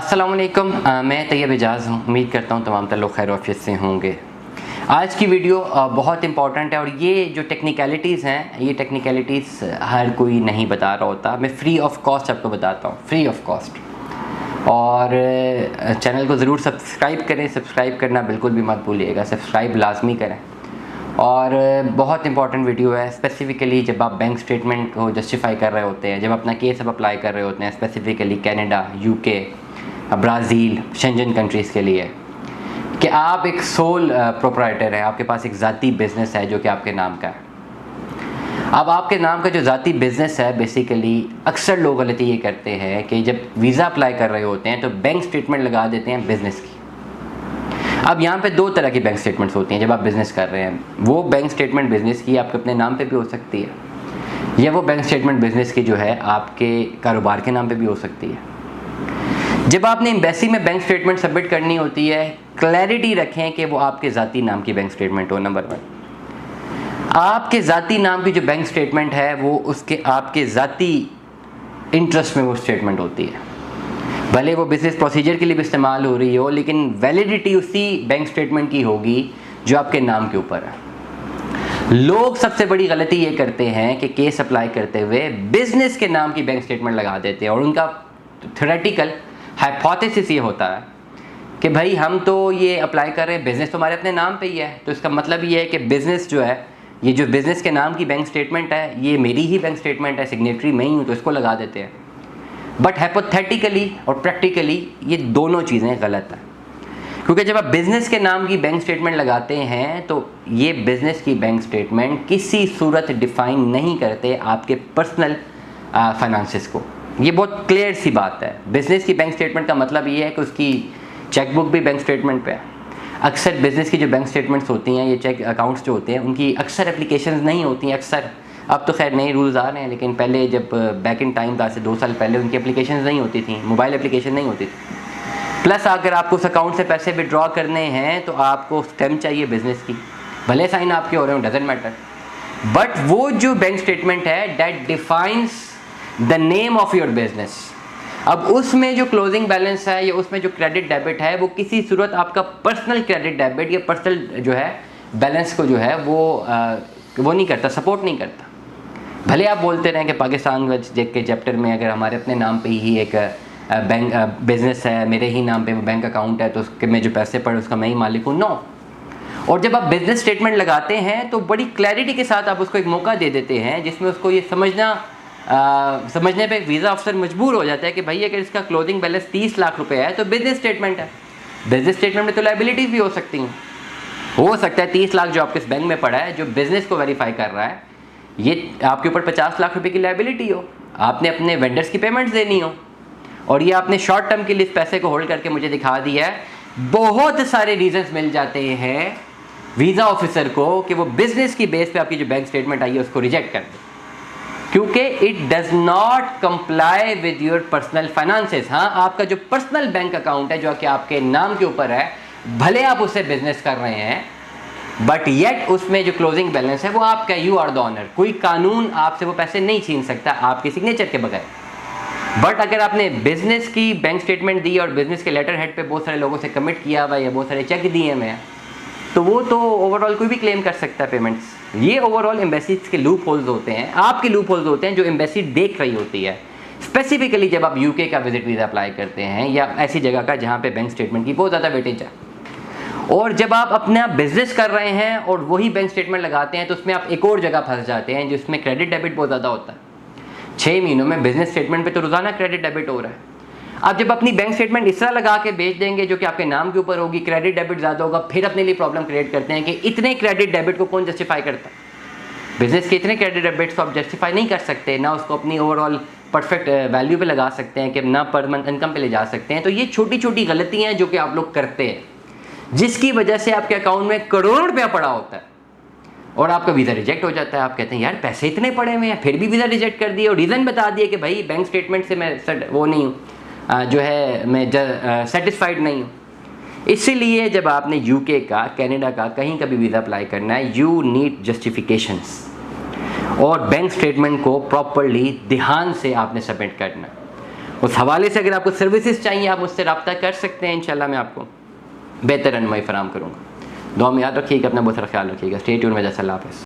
अस्सलाम वालेकुम। मैं तैयब एजाज़ हूँ। उम्मीद करता हूँ तमाम लोग खैर ऑफिस से होंगे। आज की वीडियो बहुत इंपॉर्टेंट है और ये जो टेक्निकलिटीज़ हैं, ये टेक्निकलिटीज़ हर कोई नहीं बता रहा होता। मैं फ्री ऑफ कॉस्ट आपको बताता हूँ, फ्री ऑफ कॉस्ट। और चैनल को ज़रूर सब्सक्राइब करें, सब्सक्राइब करना बिल्कुल भी मत भूलिएगा, सब्सक्राइब लाजमी करें। और बहुत इंपॉर्टेंट वीडियो है। स्पेसिफ़िकली जब आप बैंक स्टेटमेंट को जस्टिफाई कर रहे होते हैं, जब अपना केस आप अप्लाई कर रहे होते हैं, specifically Canada, UK, Brazil, Schengen countries के लिए, कि आप एक सोल प्रोप्राइटर हैं, आपके पास एक ज़ाती बिज़नेस है जो कि आपके नाम का है। अब आपके नाम का जो ज़ाती बिज़नेस है, बेसिकली अक्सर लोग गलती ये करते हैं कि जब वीज़ा अप्लाई कर रहे होते हैं तो बैंक स्टेटमेंट लगा देते हैं बिज़नेस की। अब यहाँ पे दो तरह की बैंक स्टेटमेंट्स होती हैं जब आप बिज़नेस कर रहे हैं। वो बैंक स्टेटमेंट बिज़नेस की आपके अपने नाम पे भी हो सकती है, या वो बैंक स्टेटमेंट बिज़नेस की जो है आपके कारोबार के नाम पे भी हो सकती है। जब आपने एम्बेसी में बैंक स्टेटमेंट सबमिट करनी होती है, क्लैरिटी रखें कि वो आपके ज़ाती नाम की बैंक स्टेटमेंट हो। नंबर 1, आपके ज़ाती नाम की जो बैंक स्टेटमेंट है वो उसके आपके ज़ाती इंटरेस्ट में वो स्टेटमेंट होती है। भले वो बिज़नेस प्रोसीजर के लिए भी इस्तेमाल हो रही हो, लेकिन वैलिडिटी उसी बैंक स्टेटमेंट की होगी जो आपके नाम के ऊपर है। लोग सबसे बड़ी गलती ये करते हैं कि केस अप्लाई करते हुए बिज़नेस के नाम की बैंक स्टेटमेंट लगा देते हैं, और उनका थ्योरेटिकल हाइपोथेसिस ये होता है कि भाई हम तो ये अप्लाई कर रहे हैं, बिज़नेस तो हमारे अपने नाम पे ही है, तो इसका मतलब ये है कि बिज़नेस जो है, ये जो बिज़नेस के नाम की बैंक स्टेटमेंट है, ये मेरी ही बैंक स्टेटमेंट है, सिग्नेटरी मैं ही हूँ, तो इसको लगा देते हैं। बट हाइपोथेटिकली और प्रैक्टिकली ये दोनों चीज़ें गलत हैं, क्योंकि जब आप बिज़नेस के नाम की बैंक स्टेटमेंट लगाते हैं तो ये बिज़नेस की बैंक स्टेटमेंट किसी सूरत डिफ़ाइन नहीं करते आपके पर्सनल फाइनेंसेस को। ये बहुत क्लियर सी बात है। बिज़नेस की बैंक स्टेटमेंट का मतलब ये है कि उसकी चेकबुक भी बैंक स्टेटमेंट पे है। अक्सर बिज़नेस की जो बैंक स्टेटमेंट्स होती हैं, ये चेक अकाउंट्स जो होते हैं, उनकी अक्सर एप्लीकेशंस नहीं होती हैं। अक्सर, अब तो खैर नए रूल्स आ रहे हैं, लेकिन पहले जब बैक इन टाइम था, से 2 साल पहले, उनकी एप्लीकेशंस नहीं होती थी, मोबाइल एप्लीकेशन नहीं होती थी। प्लस अगर आपको उस अकाउंट से पैसे विड्रॉ करने हैं तो आपको स्टैम्प चाहिए बिज़नेस की, भले साइन आपके हो रहे हो, डजेंट मैटर। बट वो जो बैंक स्टेटमेंट है that defines the name of your business. अब उसमें जो क्लोजिंग बैलेंस है या उसमें जो क्रेडिट डेबिट है, वो किसी सूरत आपका पर्सनल क्रेडिट डेबिट या पर्सनल जो है बैलेंस को जो है वो नहीं करता, सपोर्ट नहीं करता। भले आप बोलते रहें कि पाकिस्तान के चैप्टर में अगर हमारे अपने नाम पे ही एक बैंक बिजनेस है, मेरे ही नाम पे वो बैंक अकाउंट है, तो उसके में जो पैसे पड़े उसका मैं ही मालिक हूँ। नो। और जब आप बिजनेस स्टेटमेंट लगाते हैं तो बड़ी क्लैरिटी के साथ आप उसको एक मौका दे देते हैं, जिसमें उसको ये समझने पे वीज़ा अफसर मजबूर हो जाता है कि भाई अगर इसका क्लोजिंग बैलेंस 30 लाख रुपए है तो बिजनेस स्टेटमेंट है। बिजनेस स्टेटमेंट में तो लायबिलिटीज़ भी हो सकती हैं। हो सकता है 30 लाख जो आपके इस बैंक में पड़ा है, जो बिज़नेस को वेरीफाई कर रहा है, ये आपके ऊपर 50 लाख रुपए की लायबिलिटी हो, आपने अपने वेंडर्स की पेमेंट्स देनी हो, और ये आपने शॉर्ट टर्म के लिए इस पैसे को होल्ड करके मुझे दिखा दिया है। बहुत सारे रीजंस मिल जाते हैं वीज़ा ऑफिसर को कि वो बिजनेस की बेस पे आपकी जो बैंक स्टेटमेंट आई है उसको रिजेक्ट कर दे, क्योंकि it does not comply with your personal finances. हाँ, आपका जो पर्सनल बैंक अकाउंट है जो कि आपके नाम के ऊपर है, भले आप उससे बिजनेस कर रहे हैं, बट येट उसमें जो क्लोजिंग बैलेंस है वो आपका, यू आर द ऑनर। कोई कानून आपसे वो पैसे नहीं छीन सकता आपके सिग्नेचर के बगैर। बट अगर आपने बिजनेस की बैंक स्टेटमेंट दी और बिजनेस के लेटर हेड पे बहुत सारे लोगों से कमिट किया हुआ या बहुत सारे चेक दिए हुए हैं, तो वो तो ओवरऑल कोई भी क्लेम कर सकता है पेमेंट्स। ये ओवरऑल एम्बेसीज के लूप होल्स होते हैं, आपके लूप होल्स होते हैं जो एम्बेसी देख रही होती है। स्पेसिफिकली जब आप यूके का विजिट वीज़ा अप्लाई करते हैं या ऐसी जगह का जहाँ पे बैंक स्टेटमेंट की बहुत ज़्यादा वेटेज है, और जब आप अपना बिजनेस कर रहे हैं और वही बैंक स्टेटमेंट लगाते हैं तो उसमें आप एक और जगह फंस जाते हैं जिसमें क्रेडिट डेबिट बहुत ज़्यादा होता है। 6 महीनों में बिजनेस स्टेटमेंट पे तो रोज़ाना क्रेडिट डेबिट हो रहा है। आप जब अपनी बैंक स्टेटमेंट इस तरह लगा के बेच देंगे जो कि आपके नाम के ऊपर होगी, क्रेडिट डेबिट ज़्यादा होगा, फिर अपने लिए प्रॉब्लम क्रिएट करते हैं कि इतने क्रेडिट डेबिट को कौन जस्टिफाई करता है। बिजनेस के इतने क्रेडिट डेबिट्स को आप जस्टिफाई नहीं कर सकते, ना उसको अपनी ओवरऑल परफेक्ट वैल्यू पे लगा सकते हैं, कि ना पर मंथ इनकम पे ले जा सकते हैं। तो ये छोटी छोटी गलतियाँ हैं जो कि आप लोग करते हैं, जिसकी वजह से आपके अकाउंट में करोड़ों रुपया पड़ा होता है और आपका वीज़ा रिजेक्ट हो जाता है। आप कहते हैं यार पैसे इतने पड़े हुए हैं, फिर भी वीज़ा रिजेक्ट कर दिए, और रीज़न बता दिए कि भाई बैंक स्टेटमेंट से मैं वो नहीं हूँ, जो है मैं सेटिस्फाइड नहीं हूँ। इसीलिए जब आपने यूके का, कनाडा का कहीं का भी वीज़ा अप्लाई करना है, यू नीड जस्टिफिकेशंस, और बैंक स्टेटमेंट को प्रॉपरली ध्यान से आपने सबमिट करना है। उस हवाले से अगर आपको सर्विसेज चाहिए आप मुझसे रब्ता कर सकते हैं, इंशाल्लाह मैं आपको बेहतर रहनुमाई फराहम करूँगा। दुआ में याद रखिएगा, अपना बहुत सारा ख्याल रखिएगा। स्टे ट्यून में। अल्लाह हाफ़िज़।